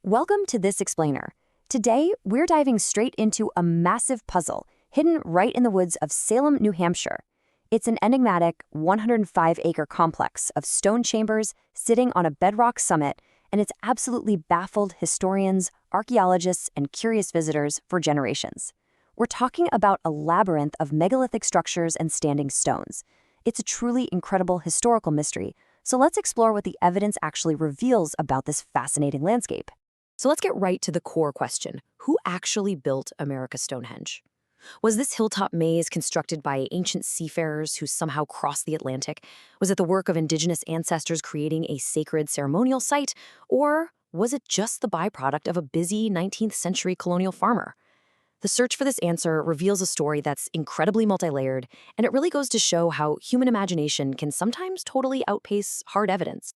Welcome to This Explainer. Today, we're diving straight into a massive puzzle hidden right in the woods of Salem, New Hampshire. It's an enigmatic 105-acre complex of stone chambers sitting on a bedrock summit, and it's absolutely baffled historians, archaeologists, and curious visitors for generations. We're talking about a labyrinth of megalithic structures and standing stones. It's a truly incredible historical mystery, so let's explore what the evidence actually reveals about this fascinating landscape. So let's get right to the core question. Who actually built America Stonehenge? Was this hilltop maze constructed by ancient seafarers who somehow crossed the Atlantic? Was it the work of indigenous ancestors creating a sacred ceremonial site? Or was it just the byproduct of a busy 19th century colonial farmer? The search for this answer reveals a story that's incredibly multi-layered, and it really goes to show how human imagination can sometimes totally outpace hard evidence.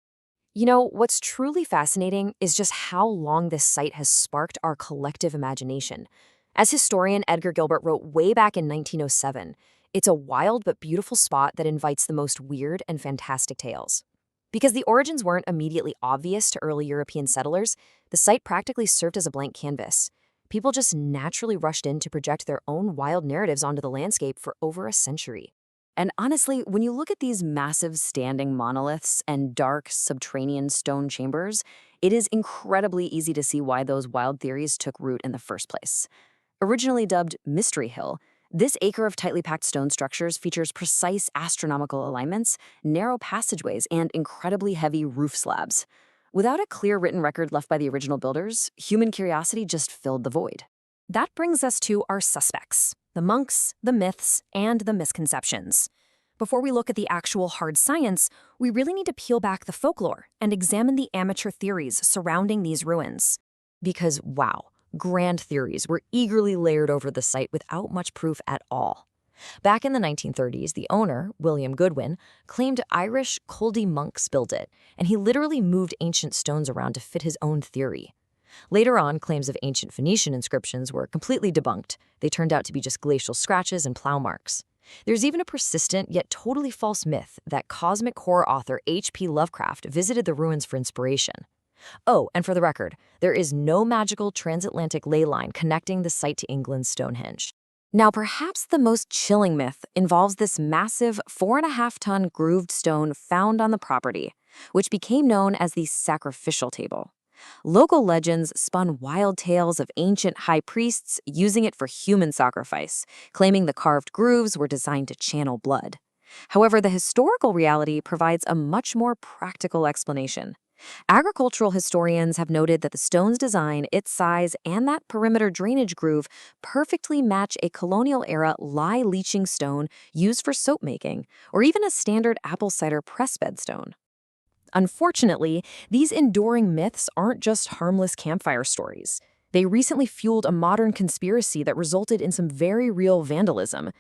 You know, what's truly fascinating is just how long this site has sparked our collective imagination. As historian Edgar Gilbert wrote way back in 1907, it's a wild but beautiful spot that invites the most weird and fantastic tales. Because the origins weren't immediately obvious to early European settlers, the site practically served as a blank canvas. People just naturally rushed in to project their own wild narratives onto the landscape for over a century. And honestly, when you look at these massive standing monoliths and dark subterranean stone chambers, it is incredibly easy to see why those wild theories took root in the first place. Originally dubbed Mystery Hill, this acre of tightly packed stone structures features precise astronomical alignments, narrow passageways, and incredibly heavy roof slabs. Without a clear written record left by the original builders, human curiosity just filled the void. That brings us to our suspects: the monks, the myths, and the misconceptions. Before we look at the actual hard science, we really need to peel back the folklore and examine the amateur theories surrounding these ruins. Because, wow, grand theories were eagerly layered over the site without much proof at all. Back in the 1930s, the owner, William Goodwin, claimed Irish Culdee monks built it, and he literally moved ancient stones around to fit his own theory. Later on, claims of ancient Phoenician inscriptions were completely debunked. They turned out to be just glacial scratches and plow marks. There's even a persistent yet totally false myth that cosmic horror author H.P. Lovecraft visited the ruins for inspiration. Oh, and for the record, there is no magical transatlantic ley line connecting the site to England's Stonehenge. Now, perhaps the most chilling myth involves this massive 4.5-ton grooved stone found on the property, which became known as the sacrificial table. Local legends spun wild tales of ancient high priests using it for human sacrifice, claiming the carved grooves were designed to channel blood. However, the historical reality provides a much more practical explanation. Agricultural historians have noted that the stone's design, its size, and that perimeter drainage groove perfectly match a colonial-era lye leaching stone used for soap making, or even a standard apple cider press bed stone. Unfortunately, these enduring myths aren't just harmless campfire stories. They recently fueled a modern conspiracy that resulted in some very real vandalism.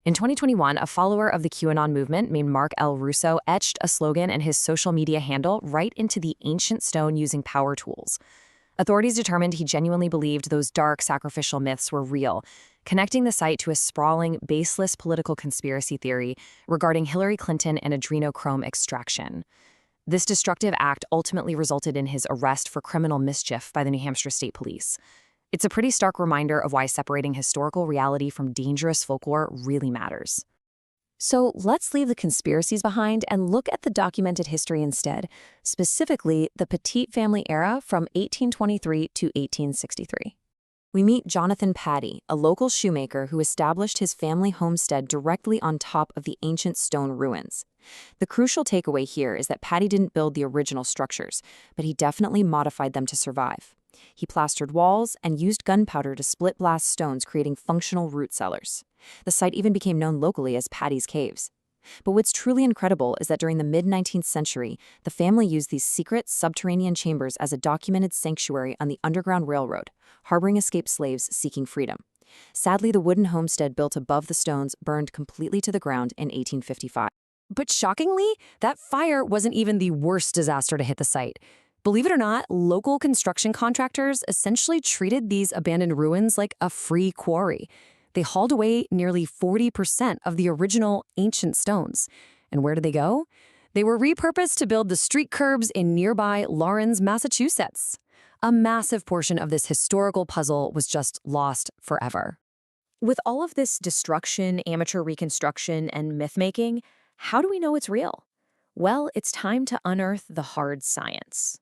In 2021, a follower of the QAnon movement named Mark L. Russo etched a slogan in his social media handle right into the ancient stone using power tools. Authorities determined he genuinely believed those dark sacrificial myths were real, connecting the site to a sprawling, baseless political conspiracy theory regarding Hillary Clinton and adrenochrome extraction. This destructive act ultimately resulted in his arrest for criminal mischief by the New Hampshire State Police. It's a pretty stark reminder of why separating historical reality from dangerous folklore really matters. So let's leave the conspiracies behind and look at the documented history instead, specifically the Petite family era from 1823 to 1863. We meet Jonathan Paddy, a local shoemaker who established his family homestead directly on top of the ancient stone ruins. The crucial takeaway here is that Paddy didn't build the original structures, but he definitely modified them to survive. He plastered walls and used gunpowder to split blast stones, creating functional root cellars. The site even became known locally as Paddy's Caves. But what's truly incredible is that during the mid-19th century, the family used these secret subterranean chambers as a documented sanctuary on the Underground Railroad, harboring escaped slaves seeking freedom. Sadly, the wooden homestead built above the stones burned completely to the ground in 1855. But shockingly, that fire wasn't even the worst disaster to hit the site. Believe it or not, local construction contractors essentially treated these abandoned ruins like a free quarry. They hauled away nearly 40% of the original ancient stones. And where did they go? They were repurposed to build the street curbs in nearby Lawrence, Massachusetts. A massive portion of this historical puzzle was just lost forever. With all of this destruction, amateur reconstruction, and myth-making, how do we know it's real? Well, it's time to unearth the hard science.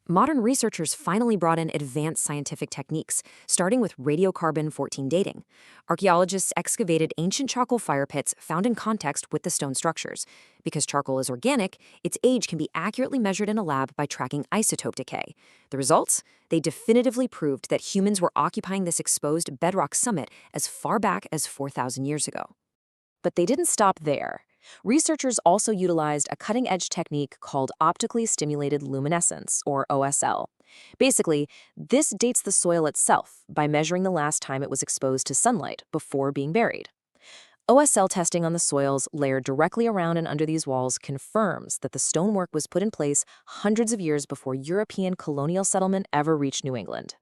Modern researchers finally brought in advanced scientific techniques, starting with radiocarbon-14 dating. Archaeologists excavated ancient charcoal fire pits found in context with the stone structures. Because charcoal is organic, its age can be accurately measured in a lab by tracking isotope decay. The results? They definitively proved that humans were occupying this exposed bedrock summit as far back as 4,000 years ago. But they didn't stop there. Researchers also utilized a cutting-edge technique called optically stimulated luminescence, or OSL. Basically, this dates the soil itself by measuring the last time it was exposed to sunlight before being buried. OSL testing on the soils layered directly around and under these walls confirms that the stonework was put in place hundreds of years before European colonial settlement ever reached New England.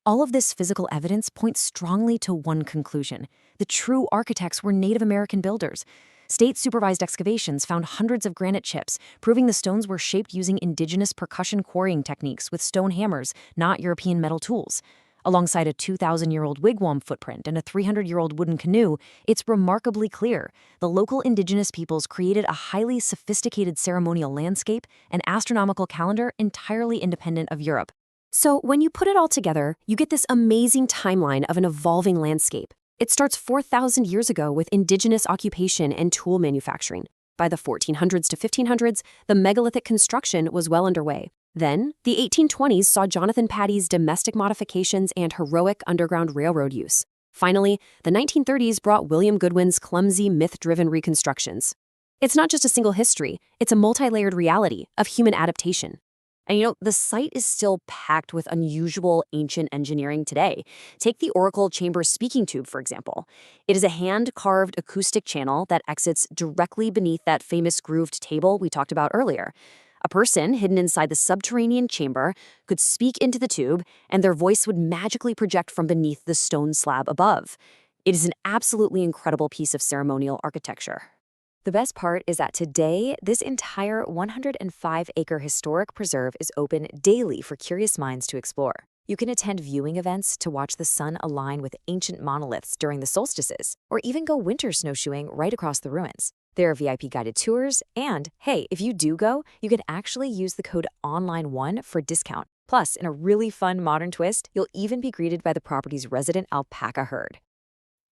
All of this physical evidence points strongly to one conclusion: the true architects were Native American builders. State-supervised excavations found hundreds of granite chips, proving the stones were shaped using indigenous percussion quarrying techniques with stone hammers, not European metal tools. Alongside a 2,000-year-old wigwam footprint and a 300-year-old wooden canoe, it's remarkably clear the local indigenous peoples created a highly sophisticated ceremonial landscape and astronomical calendar entirely independent of Europe. So when you put it all together, you get this amazing timeline of an evolving landscape. It starts 4,000 years ago with indigenous occupation and tool manufacturing. By the 1400s to 1500s, the megalithic construction was well underway. Then, the 1820s saw Jonathan Patty's domestic modifications and heroic underground railroad use. Finally, the 1930s brought William Goodwin's clumsy, myth-driven reconstructions. It's not just a single history, it's a multi-layered reality of human adaptation. And the site is still packed with unusual ancient engineering today. Take the Oracle Chamber speaking tube, for example. It is a hand-carved acoustic channel that exits directly beneath that famous grooved table we talked about earlier. A person hidden inside the subterranean chamber could speak into the tube, and their voice would magically project from beneath the stone slab above. It is an absolutely incredible piece of ceremonial architecture. The best part is that today, this entire 105-acre historic preserve is open daily for curious minds to explore. You can attend viewing events to watch the sun align with ancient monoliths during the solstices, or even go winter snowshoeing right across the ruins. There are VIP guided tours, and hey, if you do go, you can actually use the code ONLINE1 for a discount. Plus, in a really fun modern twist, you'll even be greeted by the property's resident alpaca herd.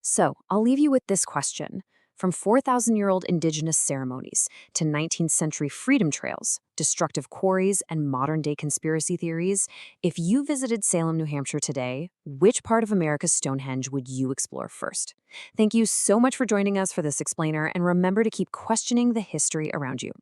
So, I'll leave you with this question. From 4,000-year-old indigenous ceremonies to 19th century freedom trails, destructive quarries, and modern-day conspiracy theories, if you visited Salem, New Hampshire today, which part of America's Stonehenge would you explore first? Thank you so much for joining us for this explainer, and remember to keep questioning the history around you.